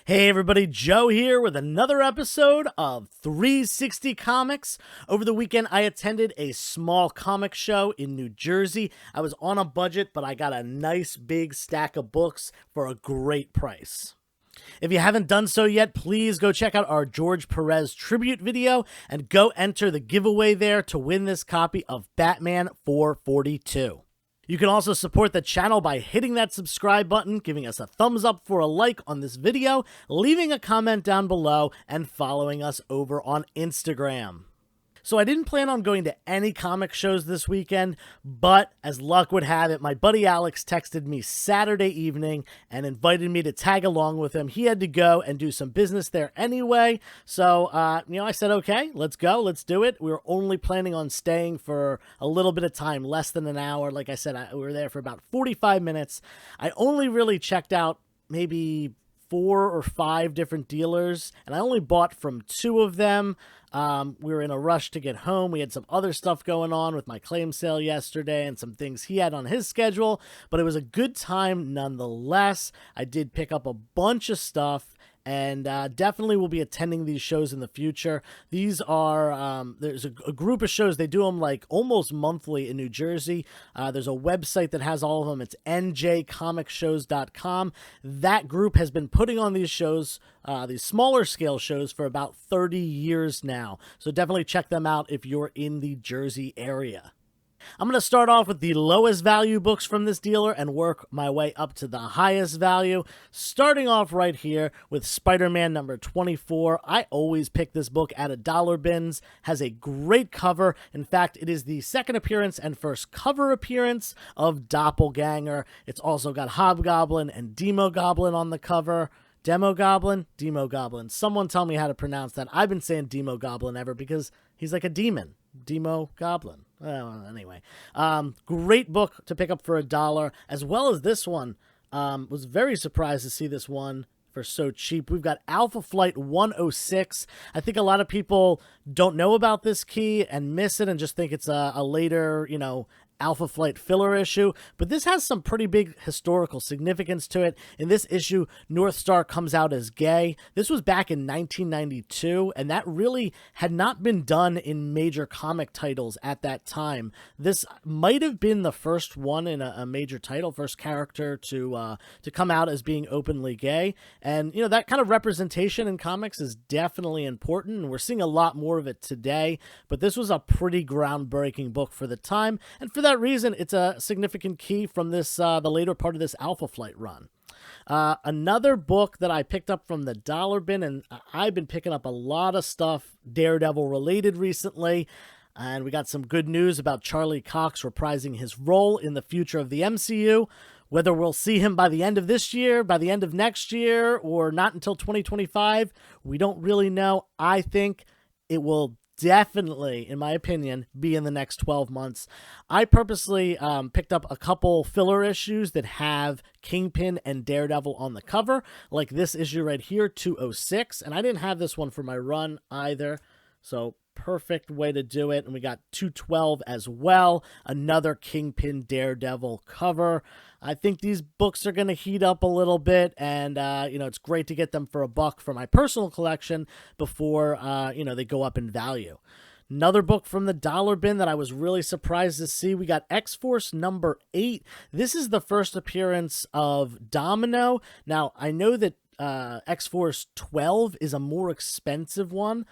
Hey everybody, Joe here with another episode of 360 Comics. Over the weekend, I attended a small comic show in New Jersey. I was on a budget, but I got a nice big stack of books for a great price. If you haven't done so yet, please go check out our George Perez tribute video and go enter the giveaway there to win this copy of Batman 442. You can also support the channel by hitting that subscribe button, giving us a thumbs up for a like on this video, leaving a comment down below, and following us over on Instagram. So I didn't plan on going to any comic shows this weekend, but as luck would have it, my buddy Alex texted me Saturday evening and invited me to tag along with him. He had to go and do some business there anyway, so I said, okay, let's go, let's do it. We were only planning on staying for a little bit of time, less than an hour. Like I said, we were there for about 45 minutes. I only really checked out maybe 4 or 5 different dealers, and I only bought from 2 of them. We were in a rush to get home. We had some other stuff going on with my claim sale yesterday and some things he had on his schedule, but it was a good time nonetheless. I did pick up a bunch of stuff, and definitely will be attending these shows in the future. These are, there's a group of shows. They do them like almost monthly in New Jersey. There's a website that has all of them. It's njcomicshows.com. That group has been putting on these shows, these smaller scale shows, for about 30 years now. So definitely check them out if you're in the Jersey area. I'm going to start off with the lowest value books from this dealer and work my way up to the highest value. Starting off right here with Spider-Man number 24. I always pick this book at $1 bins. Has a great cover. In fact, it is the second appearance and first cover appearance of Doppelganger. It's also got Hobgoblin and Demogoblin on the cover. Demogoblin? Demogoblin. Someone tell me how to pronounce that. I've been saying Demogoblin ever because he's like a demon. Demogoblin. Anyway, great book to pick up for $1, as well as this one. Was very surprised to see this one for so cheap. We've got Alpha Flight 106. I think a lot of people don't know about this key and miss it and just think it's a later, Alpha Flight filler issue, but this has some pretty big historical significance to it. In this issue, North Star comes out as gay. This was back in 1992, and that really had not been done in major comic titles at that time. This might have been the first one in a major title, first character to come out as being openly gay, and that kind of representation in comics is definitely important, and we're seeing a lot more of it today, but this was a pretty groundbreaking book for the time, and for that reason, it's a significant key from this the later part of this Alpha Flight run. Another book that I picked up from the dollar bin, and I've been picking up a lot of stuff Daredevil related recently, and we got some good news about Charlie Cox reprising his role in the future of the MCU. Whether we'll see him by the end of this year, by the end of next year, or not until 2025, we don't really know. I think it will definitely, in my opinion, be in the next 12 months. I purposely picked up a couple filler issues that have Kingpin and Daredevil on the cover, like this issue right here, 206, and I didn't have this one for my run either, so perfect way to do it. And we got 212 as well, another Kingpin Daredevil cover. I think these books are going to heat up a little bit, and it's great to get them for $1 for my personal collection before they go up in value. Another book from the dollar bin that I was really surprised to see, we got X-Force number 8. This is the first appearance of Domino. Now, I know that X-Force 12 is a more expensive one.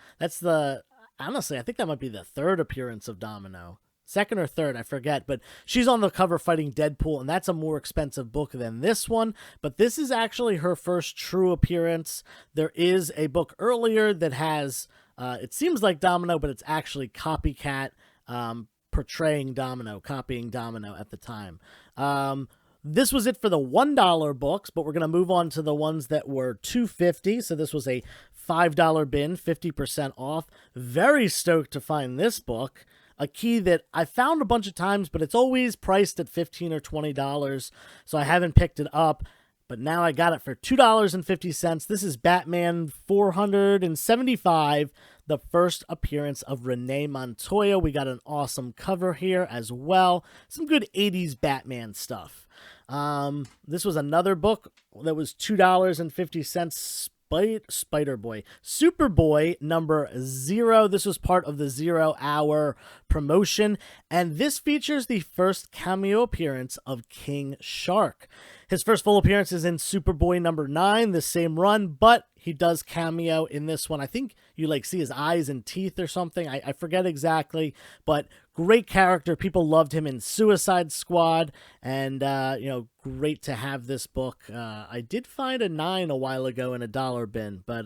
Honestly, I think that might be the third appearance of Domino. Second or third, I forget, but she's on the cover fighting Deadpool, and that's a more expensive book than this one, but this is actually her first true appearance. There is a book earlier that has, it seems like Domino, but it's actually Copycat portraying Domino, copying Domino at the time. This was it for the $1 books, but we're going to move on to the ones that were $2.50. So this was a $5 bin, 50% off. Very stoked to find this book. A key that I found a bunch of times, but it's always priced at $15 or $20, so I haven't picked it up. But now I got it for $2.50. This is Batman 475, the first appearance of Renee Montoya. We got an awesome cover here as well. Some good 80s Batman stuff. This was another book that was $2.50 Superboy number 0. This was part of the 0 Hour promotion, and this features the first cameo appearance of King Shark. His first full appearance is in Superboy number 9, the same run, but he does cameo in this one. I think you see his eyes and teeth or something. I forget exactly, but great character. People loved him in Suicide Squad, and great to have this book. I did find a 9 a while ago in a dollar bin, but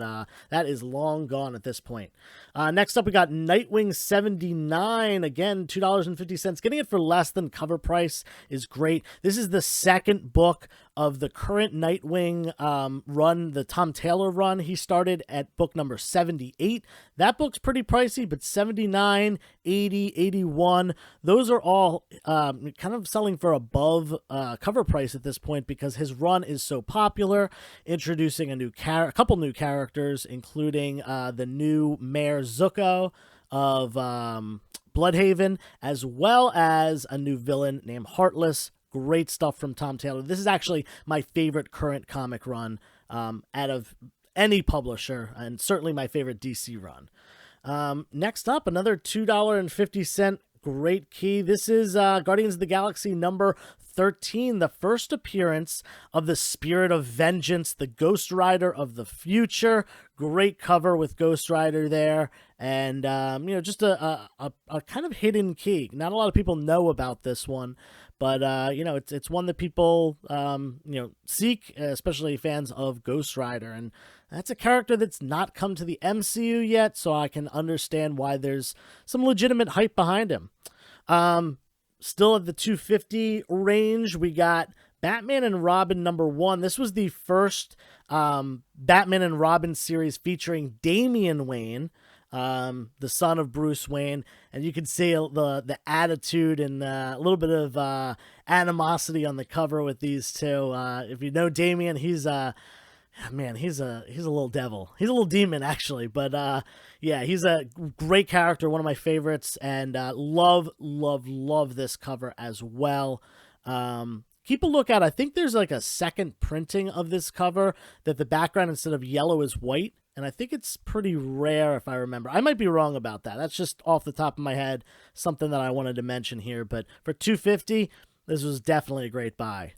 that is long gone at this point. Next up, we got Nightwing 79. Again, $2.50. Getting it for less than cover price is great. This is the second book of the current Nightwing run, the Tom Taylor run. He started at book number 78. That book's pretty pricey, but 79, 80, 81, those are all kind of selling for above cover price at this point because his run is so popular, introducing a couple new characters, including the new Mayor Zuko of Bloodhaven, as well as a new villain named Heartless. Great stuff from Tom Taylor. This is actually my favorite current comic run out of any publisher, and certainly my favorite DC run. Next up, another $2.50 great key. This is Guardians of the Galaxy number 13, the first appearance of the Spirit of Vengeance, the Ghost Rider of the future. Great cover with Ghost Rider there, and just a kind of hidden key. Not a lot of people know about this one, but it's one that people seek, especially fans of Ghost Rider, and that's a character that's not come to the MCU yet, so I can understand why there's some legitimate hype behind him. Still at the $2.50 range, we got Batman and Robin number 1. This was the first Batman and Robin series featuring Damian Wayne, the son of Bruce Wayne, and you can see the attitude and a little bit of animosity on the cover with these two. If you know Damian, he's a little devil. He's a little demon, actually. But he's a great character, one of my favorites, and love this cover as well. Keep a lookout. I think there's a second printing of this cover that the background instead of yellow is white, and I think it's pretty rare if I remember. I might be wrong about that. That's just off the top of my head, something that I wanted to mention here. But for $2.50, this was definitely a great buy.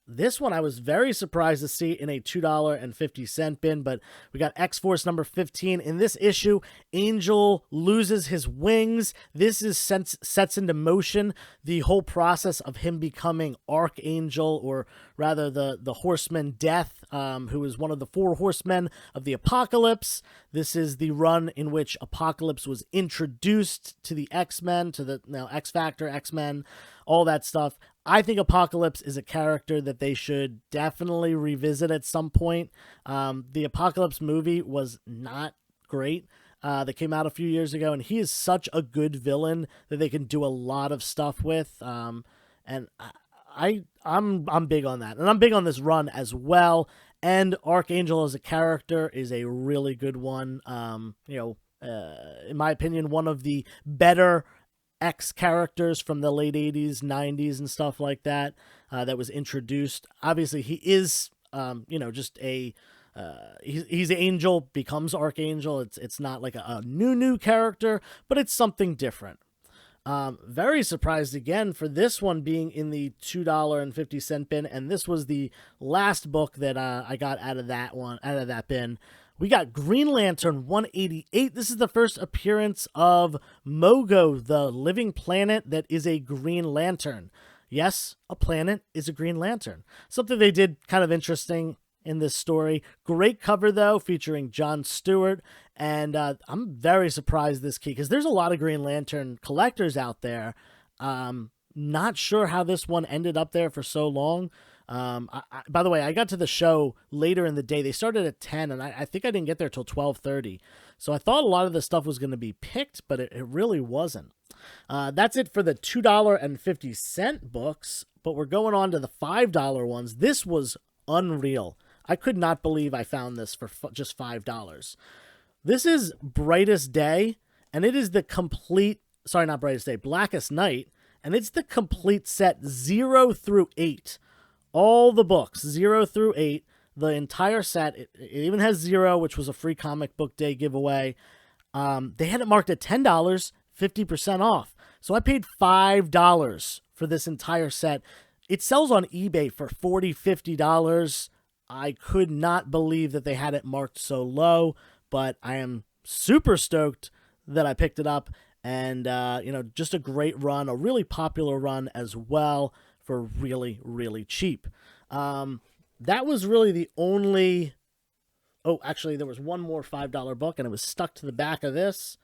This one I was very surprised to see in a $2.50 bin, but we got X-Force number 15. In this issue, Angel loses his wings. This sets into motion the whole process of him becoming Archangel, or rather the Horseman Death, who is one of the 4 horsemen of the Apocalypse. This is the run in which Apocalypse was introduced to the X-Men, to the X-Factor, X-Men, all that stuff. I think Apocalypse is a character that they should definitely revisit at some point. The Apocalypse movie was not great. That came out a few years ago, and he is such a good villain that they can do a lot of stuff with. And I'm big on that, and I'm big on this run as well. And Archangel as a character is a really good one. In my opinion, one of the better X characters from the late 80s, 90s, and stuff like that, that was introduced. Obviously, he is, just a, he's Angel, becomes Archangel. It's not like a new character, but it's something different. Very surprised again for this one being in the $2.50 bin, and this was the last book that I got out of that bin. We got Green Lantern 188. This is the first appearance of Mogo, the living planet that is a Green Lantern. Yes, a planet is a Green Lantern. Something they did kind of interesting in this story. Great cover, though, featuring Jon Stewart. And I'm very surprised this key, because there's a lot of Green Lantern collectors out there. Not sure how this one ended up there for so long. By the way, I got to the show later in the day. They started at 10, and I think I didn't get there till 12:30. So I thought a lot of the stuff was going to be picked, but it really wasn't. That's it for the $2.50 books, but we're going on to the $5 ones. This was unreal. I could not believe I found this for just $5. This is Brightest Day, and it is the complete, sorry, not Brightest Day, Blackest Night, and it's the complete set 0 through 8. All the books, 0 through 8. the entire set. It even has Zero, which was a free comic book day giveaway. They had it marked at $10, 50% off. So I paid $5 for this entire set. It sells on eBay for $40, $50. I could not believe that they had it marked so low, but I am super stoked that I picked it up. And, just a great run, a really popular run as well for really, really cheap. That was really the only... Oh, actually, there was one more $5 book, and it was stuck to the back of this.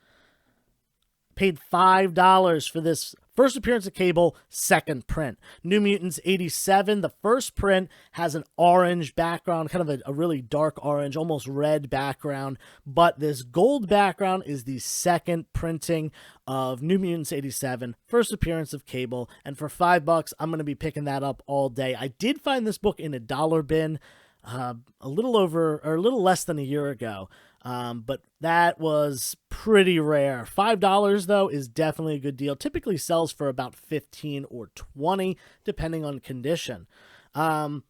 Paid $5 for this first appearance of Cable, second print. New Mutants 87. The first print has an orange background, kind of a really dark orange, almost red background. But this gold background is the second printing of New Mutants 87, first appearance of Cable. And for $5, I'm going to be picking that up all day. I did find this book in a dollar bin a little less than a year ago. But that was pretty rare. $5 though is definitely a good deal. Typically sells for about $15 or $20 depending on condition. Going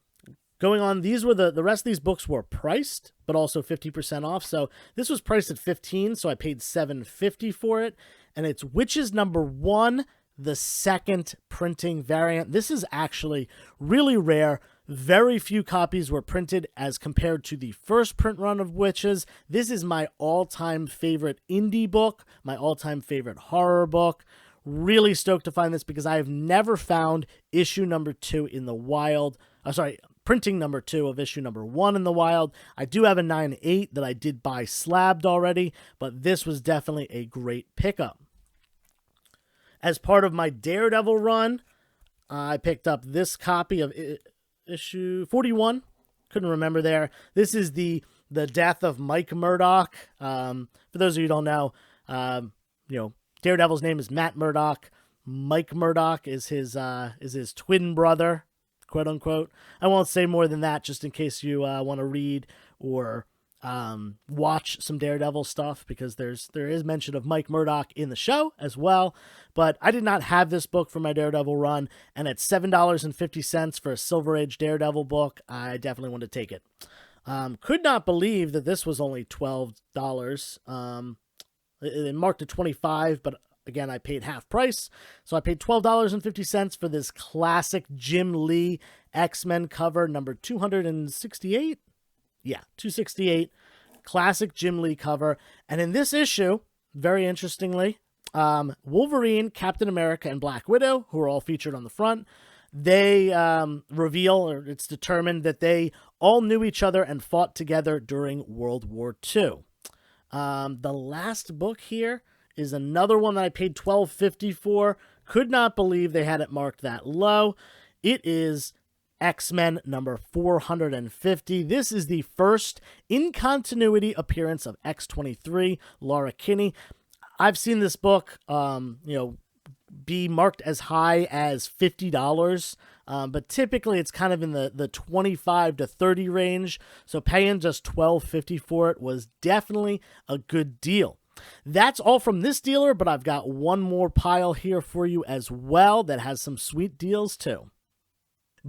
on, these were the rest of these books were priced, but also 50% off. So this was priced at $15, so I paid $7.50 for it. And it's Witches #1, the second printing variant. This is actually really rare. Very few copies were printed as compared to the first print run of Witches. This is my all-time favorite indie book, my all-time favorite horror book. Really stoked to find this because I have never found issue #2 in the wild. Printing #2 of issue #1 in the wild. I do have a 9/8 that I did buy slabbed already, but this was definitely a great pickup. As part of my Daredevil run, I picked up this copy of issue 41. Couldn't remember there. This is the death of Mike Murdock. For those of you who don't know, Daredevil's name is Matt Murdock. Mike Murdock is his twin brother, quote unquote. I won't say more than that, just in case you want to read or watch some Daredevil stuff, because there is mention of Mike Murdock in the show as well. But I did not have this book for my Daredevil run, and at $7.50 for a Silver Age Daredevil book, I definitely wanted to take it. Could not believe that this was only $12. It marked at $25, but again, I paid half price. So I paid $12.50 for this classic Jim Lee X-Men cover, number 268. Yeah, 268, classic Jim Lee cover. And in this issue, very interestingly, Wolverine, Captain America, and Black Widow, who are all featured on the front, they reveal, or it's determined, that they all knew each other and fought together during World War II. The last book here is another one that I paid $12.50 for. Could not believe they had it marked that low. It is X-Men number 450. This is the first in-continuity appearance of X-23, Laura Kinney. I've seen this book, be marked as high as $50, but typically it's kind of in the $25 to $30 range. So paying just $12.50 for it was definitely a good deal. That's all from this dealer, but I've got one more pile here for you as well that has some sweet deals too.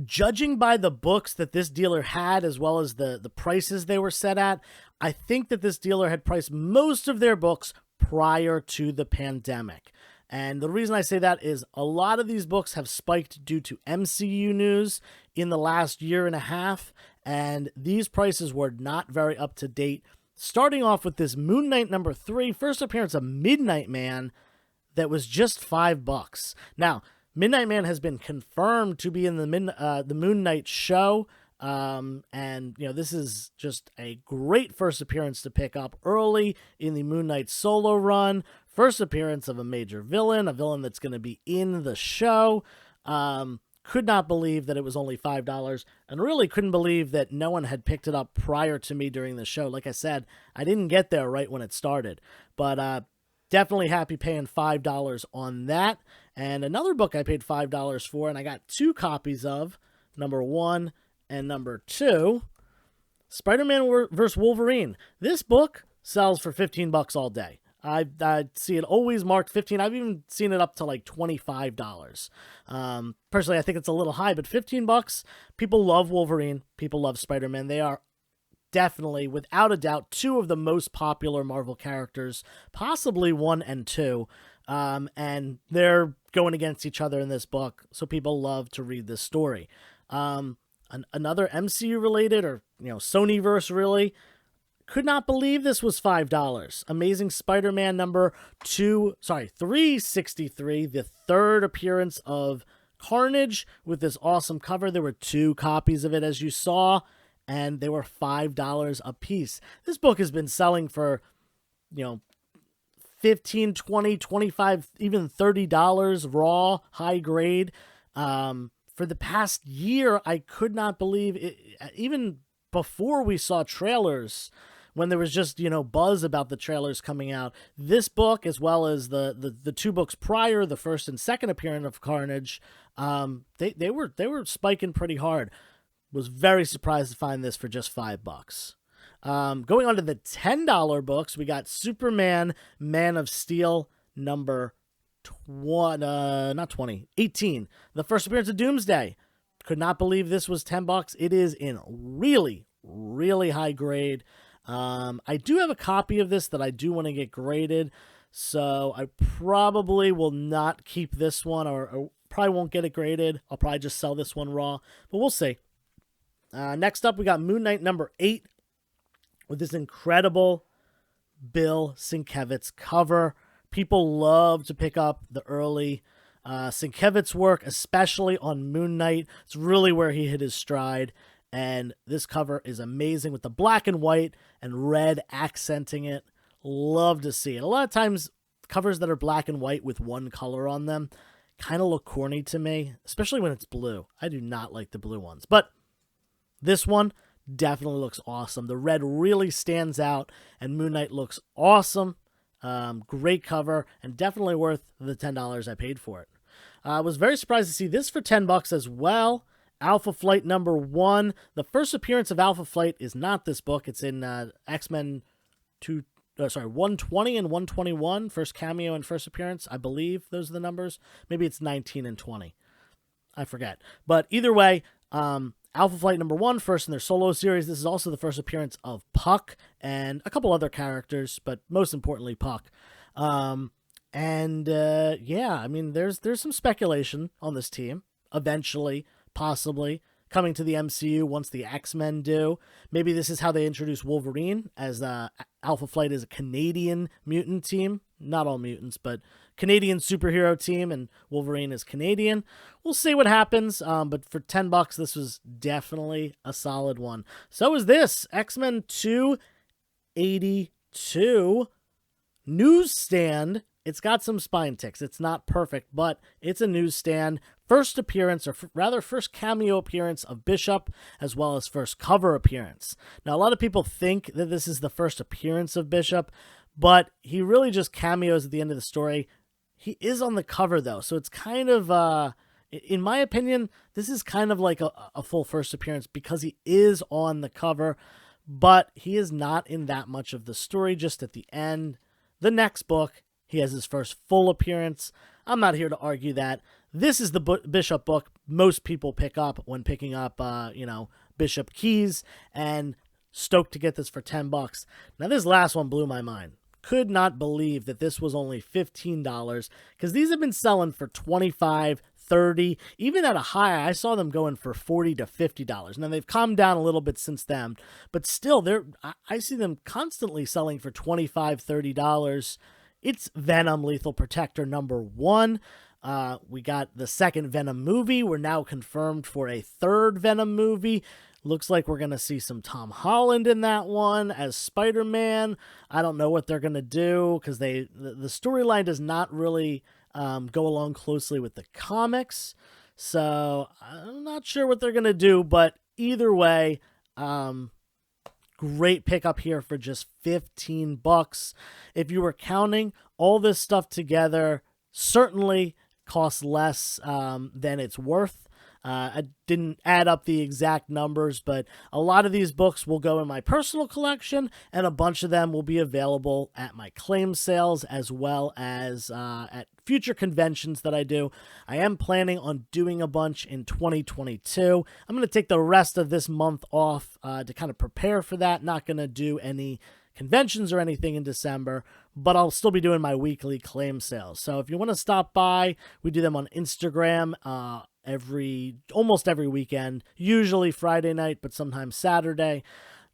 Judging by the books that this dealer had, as well as the prices they were set at, I think that this dealer had priced most of their books prior to the pandemic. And the reason I say that is a lot of these books have spiked due to MCU news in the last year and a half, and these prices were not very up to date. Starting off with this Moon Knight number 3, first appearance of Midnight Man, that was just $5. Now, Midnight Man has been confirmed to be in the Moon Knight show, and this is just a great first appearance to pick up early in the Moon Knight solo run. First appearance of a major villain, a villain that's going to be in the show. Could not believe that it was only $5, and really couldn't believe that no one had picked it up prior to me during the show. Like I said, I didn't get there right when it started, but definitely happy paying $5 on that. And another book I paid $5 for, and I got 2 copies of, number 1 and number 2, Spider-Man vs. Wolverine. This book sells for $15 all day. I see it always marked 15. I've even seen it up to like $25. Personally, I think it's a little high, but $15. People love Wolverine. People love Spider-Man. They are definitely, without a doubt, two of the most popular Marvel characters, possibly 1 and 2. And they're going against each other in this book, so people love to read this story. Another MCU related, or Sonyverse really, could not believe this was $5. Amazing Spider-Man number 363, the third appearance of Carnage with this awesome cover. There were 2 copies of it, as you saw, and they were $5 a piece. This book has been selling for, $15, $20, $25, even $30 raw, high grade. For the past year, I could not believe it. Even before we saw trailers, when there was just, buzz about the trailers coming out, this book, as well as the 2 books prior, the first and second appearance of Carnage, they were spiking pretty hard. Was very surprised to find this for just $5. Going on to the $10 books, we got Superman, Man of Steel, number 18. The first appearance of Doomsday. Could not believe this was $10. It is in really, really high grade. I do have a copy of this that I do want to get graded, so I probably will not keep this one, or probably won't get it graded. I'll probably just sell this one raw, but we'll see. Next up, we got Moon Knight number 8 with this incredible Bill Sienkiewicz cover. People love to pick up the early Sienkiewicz work, especially on Moon Knight. It's really where he hit his stride. And this cover is amazing with the black and white and red accenting it. Love to see it. A lot of times, covers that are black and white with one color on them kind of look corny to me, especially when it's blue. I do not like the blue ones. But this one definitely looks awesome. The red really stands out, and Moon Knight looks awesome. Great cover, and definitely worth the $10 I paid for it. I was very surprised to see this for $10 as well. Alpha Flight number 1. The first appearance of Alpha Flight is not this book. It's in X-Men 120 and 121. First cameo and first appearance. I believe those are the numbers. Maybe it's 19 and 20. I forget. But either way, Alpha Flight number 1, first in their solo series. This is also the first appearance of Puck and a couple other characters, but most importantly, Puck. Yeah, I mean, there's some speculation on this team. Eventually, possibly coming to the MCU once the X-Men do. Maybe this is how they introduce Wolverine, as Alpha Flight is a Canadian mutant team. Not all mutants, but Canadian superhero team, and Wolverine is Canadian. We'll see what happens, but for $10, this was definitely a solid one. So is this, X-Men 282 Newsstand. It's got some spine ticks. It's not perfect, but it's a Newsstand. First appearance, or rather first cameo appearance of Bishop, as well as first cover appearance. Now, a lot of people think that this is the first appearance of Bishop, but he really just cameos at the end of the story. He is on the cover, though, so it's kind of, in my opinion, this is kind of like a full first appearance because he is on the cover, but he is not in that much of the story, just at the end. The next book, he has his first full appearance. I'm not here to argue that. This is the Bishop book most people pick up when picking up, Bishop Keys, and stoked to get this for $10. Now, this last one blew my mind. Could not believe that this was only $15, because these have been selling for $25, $30, even at a high. I saw them going for $40 to $50. Now, they've calmed down a little bit since then, but still, I see them constantly selling for $25, $30. It's Venom Lethal Protector number 1. We got the second Venom movie. We're now confirmed for a third Venom movie. Looks like we're going to see some Tom Holland in that one as Spider-Man. I don't know what they're going to do, because the storyline does not really go along closely with the comics. So I'm not sure what they're going to do, but either way, great pickup here for just $15. If you were counting all this stuff together, certainly costs less than it's worth. I didn't add up the exact numbers, but a lot of these books will go in my personal collection, and a bunch of them will be available at my claim sales as well as at future conventions that I do. I am planning on doing a bunch in 2022. I'm going to take the rest of this month off to kind of prepare for that. Not going to do any conventions or anything in December, but I'll still be doing my weekly claim sales. So if you want to stop by, we do them on Instagram almost every weekend, usually Friday night, but sometimes Saturday.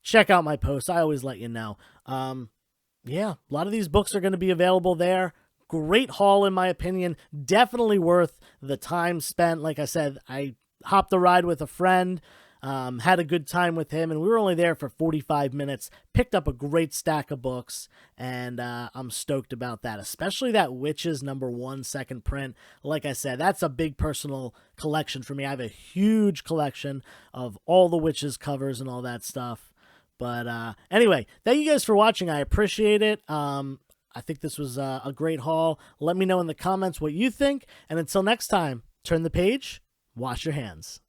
Check out my posts. I always let you know. Yeah, a lot of these books are going to be available there. Great haul, in my opinion. Definitely worth the time spent. Like I said, I hopped the ride with a friend, had a good time with him, and we were only there for 45 minutes. Picked up a great stack of books, and I'm stoked about that, especially that Witches #1 second print. Like I said, that's a big personal collection for me. I have a huge collection of all the Witches covers and all that stuff. But anyway, thank you guys for watching. I appreciate it. I think this was a great haul. Let me know in the comments what you think. And until next time, turn the page, wash your hands.